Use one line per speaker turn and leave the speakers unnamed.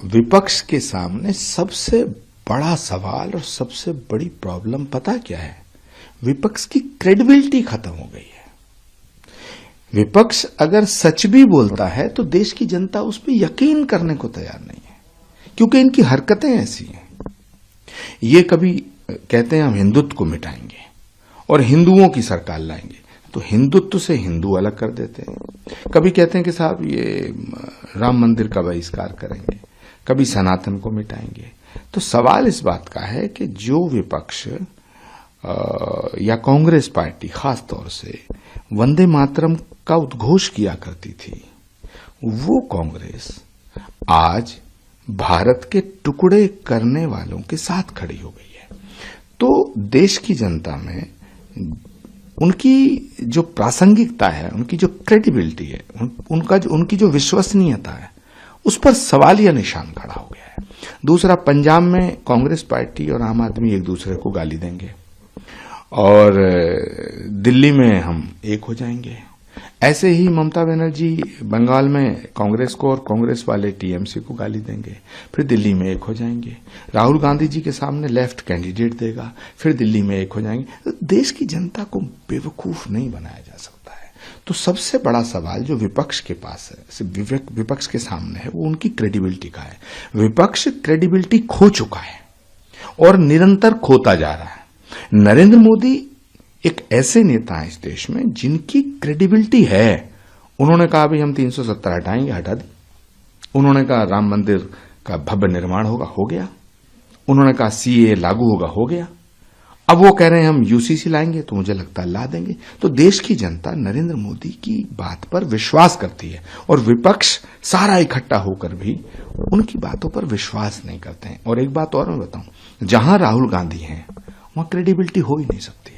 विपक्ष के सामने सबसे बड़ा सवाल और सबसे बड़ी प्रॉब्लम पता क्या है? विपक्ष की क्रेडिबिलिटी खत्म हो गई है। विपक्ष अगर सच भी बोलता है तो देश की जनता उस पर यकीन करने को तैयार नहीं है, क्योंकि इनकी हरकतें ऐसी हैं। ये कभी कहते हैं हम हिंदुत्व को मिटाएंगे और हिंदुओं की सरकार लाएंगे, तो हिंदुत्व से हिंदू अलग कर देते हैं। कभी कहते हैं कि साहब ये राम मंदिर का बहिष्कार करेंगे, कभी सनातन को मिटाएंगे। तो सवाल इस बात का है कि जो विपक्ष या कांग्रेस पार्टी खास तौर से वंदे मातरम का उद्घोष किया करती थी, वो कांग्रेस आज भारत के टुकड़े करने वालों के साथ खड़ी हो गई है। तो देश की जनता में उनकी जो प्रासंगिकता है, उनकी जो क्रेडिबिलिटी है, उनकी जो विश्वसनीयता है, उस पर सवालिया निशान खड़ा हो गया है। दूसरा, पंजाब में कांग्रेस पार्टी और आम आदमी एक दूसरे को गाली देंगे और दिल्ली में हम एक हो जाएंगे। ऐसे ही ममता बनर्जी बंगाल में कांग्रेस को और कांग्रेस वाले टीएमसी को गाली देंगे, फिर दिल्ली में एक हो जाएंगे। राहुल गांधी जी के सामने लेफ्ट कैंडिडेट देगा, फिर दिल्ली में एक हो जाएंगे। देश की जनता को बेवकूफ नहीं बनाया जा सकता है। तो सबसे बड़ा सवाल जो विपक्ष के पास है, विपक्ष के सामने है, वो उनकी क्रेडिबिलिटी का है। विपक्ष क्रेडिबिलिटी खो चुका है और निरंतर खोता जा रहा है। नरेंद्र मोदी एक ऐसे नेता है इस देश में जिनकी क्रेडिबिलिटी है। उन्होंने कहा अभी हम 370 हटाएंगे, हटा दी। उन्होंने कहा राम मंदिर का भव्य निर्माण होगा, हो गया। उन्होंने कहा सीए लागू होगा, हो गया। अब वो कह रहे हैं हम यूसीसी लाएंगे, तो मुझे लगता है ला देंगे। तो देश की जनता नरेंद्र मोदी की बात पर विश्वास करती है और विपक्ष सारा इकट्ठा होकर भी उनकी बातों पर विश्वास नहीं करते हैं। और एक बात और मैं बताऊं, जहां राहुल गांधी हैं वहां क्रेडिबिलिटी हो ही नहीं सकती।